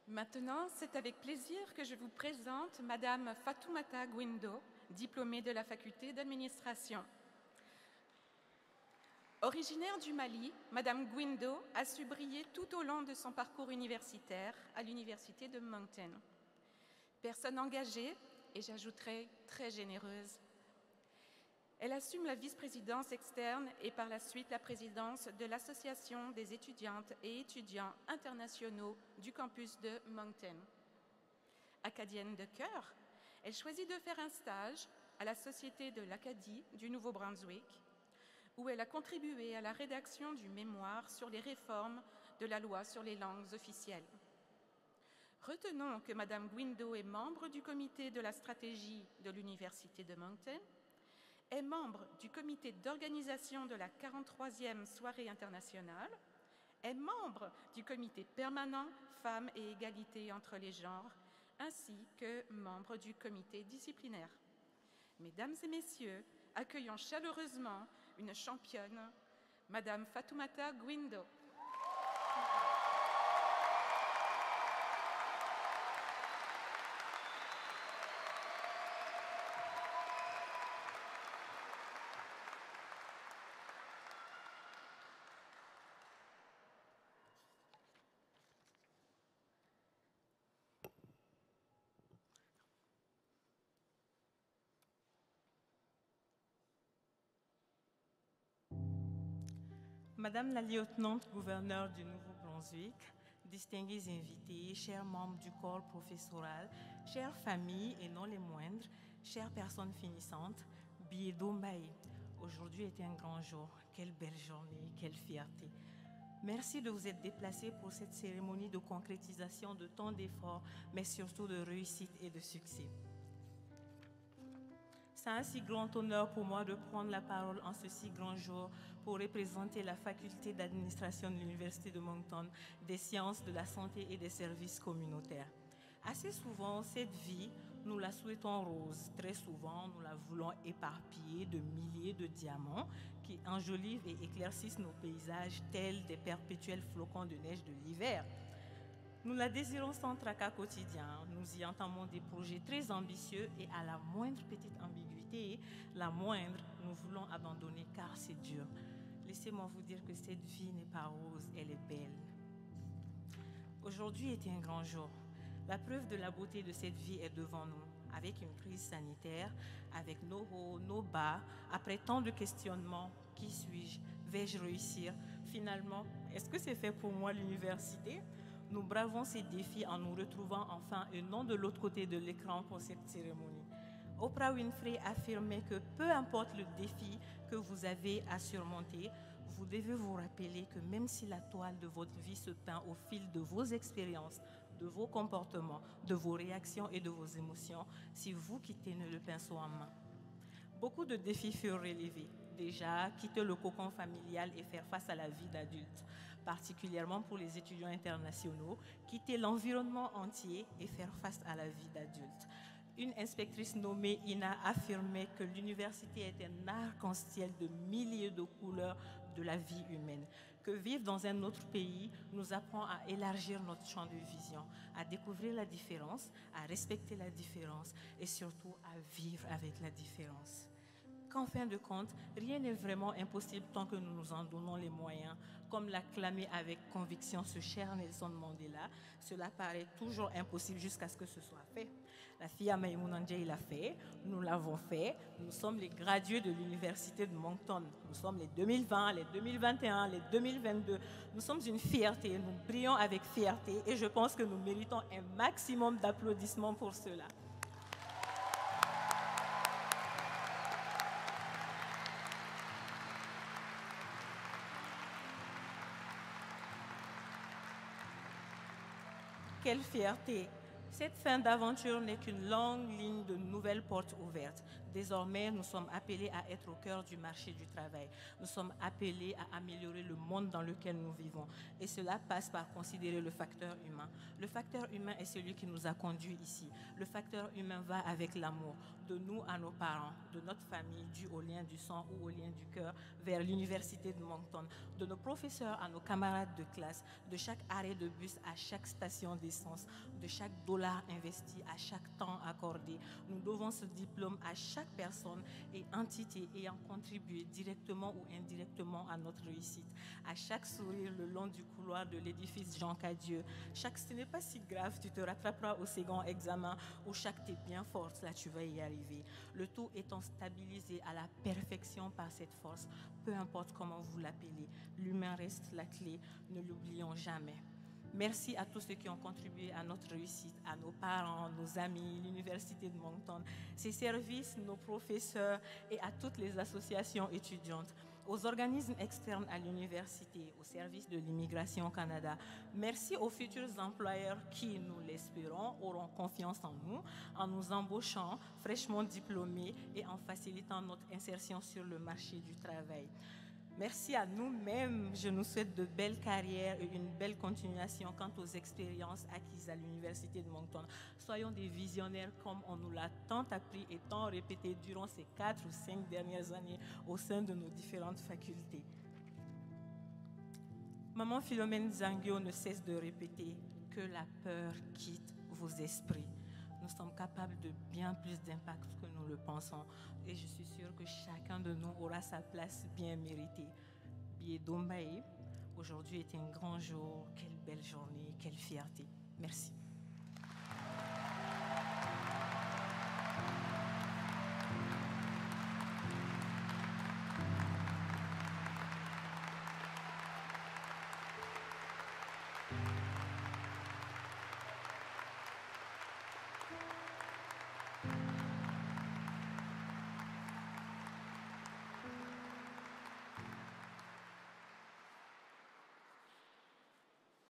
Maintenant, c'est avec plaisir que je vous présente Madame Fatoumata Gwindo, diplômée de la faculté d'administration. Originaire du Mali, Madame Gwindo a su briller tout au long de son parcours universitaire à l'université de Moncton. Personne engagée et j'ajouterai très généreuse. Elle assume la vice-présidence externe et par la suite la présidence de l'Association des étudiantes et étudiants internationaux du campus de Moncton. Acadienne de cœur, elle choisit de faire un stage à la Société de l'Acadie du Nouveau-Brunswick, où elle a contribué à la rédaction du mémoire sur les réformes de la loi sur les langues officielles. Retenons que Madame Gwindo est membre du comité de la stratégie de l'Université de Moncton, est membre du comité d'organisation de la 43e soirée internationale, est membre du comité permanent Femmes et égalité entre les genres, ainsi que membre du comité disciplinaire. Mesdames et messieurs, accueillons chaleureusement une championne, Madame Fatoumata Gwindo. Madame la lieutenant-gouverneure du Nouveau-Brunswick, distingués invités, chers membres du corps professoral, chères familles et non les moindres, chères personnes finissantes, Biedo Mbaye, aujourd'hui est un grand jour. Quelle belle journée, quelle fierté. Merci de vous être déplacés pour cette cérémonie de concrétisation de tant d'efforts, mais surtout de réussite et de succès. C'est un si grand honneur pour moi de prendre la parole en ce si grand jour pour représenter la faculté d'administration de l'Université de Moncton, des sciences de la santé et des services communautaires. Assez souvent, cette vie, nous la souhaitons rose. Très souvent, nous la voulons éparpillée de milliers de diamants qui enjolivent et éclaircissent nos paysages tels des perpétuels flocons de neige de l'hiver. Nous la désirons sans tracas quotidien. Nous y entamons des projets très ambitieux et à la moindre petite ambiguïté, la moindre, nous voulons abandonner car c'est dur. Laissez-moi vous dire que cette vie n'est pas rose, elle est belle. Aujourd'hui était un grand jour. La preuve de la beauté de cette vie est devant nous, avec une crise sanitaire, avec nos hauts, nos bas, après tant de questionnements. Qui suis-je? Vais-je réussir? Finalement, est-ce que c'est fait pour moi l'université? Nous bravons ces défis en nous retrouvant enfin et non de l'autre côté de l'écran pour cette cérémonie. Oprah Winfrey affirmait que peu importe le défi que vous avez à surmonter, vous devez vous rappeler que même si la toile de votre vie se peint au fil de vos expériences, de vos comportements, de vos réactions et de vos émotions, c'est vous qui tenez le pinceau en main. Beaucoup de défis furent relevés. Déjà, quitter le cocon familial et faire face à la vie d'adulte, particulièrement pour les étudiants internationaux, quitter l'environnement entier et faire face à la vie d'adulte. Une inspectrice nommée Ina affirmait que l'université est un arc-en-ciel de milliers de couleurs de la vie humaine, que vivre dans un autre pays nous apprend à élargir notre champ de vision, à découvrir la différence, à respecter la différence et surtout à vivre avec la différence. Qu'en fin de compte, rien n'est vraiment impossible tant que nous nous en donnons les moyens. Comme l'a clamé avec conviction ce cher Nelson Mandela, cela paraît toujours impossible jusqu'à ce que ce soit fait. La fille Maïmouna Ndiaye l'a fait, nous l'avons fait, nous sommes les gradués de l'Université de Moncton. Nous sommes les 2020, les 2021, les 2022. Nous sommes une fierté, nous brillons avec fierté et je pense que nous méritons un maximum d'applaudissements pour cela. Quelle fierté! Cette fin d'aventure n'est qu'une longue ligne de nouvelles portes ouvertes, Désormais, nous sommes appelés à être au cœur du marché du travail. Nous sommes appelés à améliorer le monde dans lequel nous vivons. Et cela passe par considérer le facteur humain. Le facteur humain est celui qui nous a conduits ici. Le facteur humain va avec l'amour, de nous à nos parents, de notre famille, dû au lien du sang ou au lien du cœur, vers l'université de Moncton, de nos professeurs à nos camarades de classe, de chaque arrêt de bus à chaque station d'essence, de chaque dollar investi à chaque temps accordé. Nous devons ce diplôme à chaque personne et entité ayant contribué directement ou indirectement à notre réussite, à chaque sourire le long du couloir de l'édifice Jean Cadieux. Chaque ce n'est pas si grave, tu te rattraperas au second examen, ou chaque t'es bien forte, là tu vas y arriver. Le tout étant stabilisé à la perfection par cette force, peu importe comment vous l'appelez, l'humain reste la clé, ne l'oublions jamais. Merci à tous ceux qui ont contribué à notre réussite, à nos parents, nos amis, l'Université de Moncton, ses services, nos professeurs et à toutes les associations étudiantes, aux organismes externes à l'université, au service de l'immigration au Canada. Merci aux futurs employeurs qui, nous l'espérons, auront confiance en nous embauchant fraîchement diplômés et en facilitant notre insertion sur le marché du travail. Merci à nous-mêmes. Je nous souhaite de belles carrières et une belle continuation quant aux expériences acquises à l'Université de Moncton. Soyons des visionnaires comme on nous l'a tant appris et tant répété durant ces 4 ou 5 dernières années au sein de nos différentes facultés. Maman Philomène Zangyo ne cesse de répéter que la peur quitte vos esprits. Nous sommes capables de bien plus d'impact que nous le pensons. Et je suis sûre que chacun de nous aura sa place bien méritée. Biedombae, aujourd'hui est un grand jour. Quelle belle journée, quelle fierté. Merci.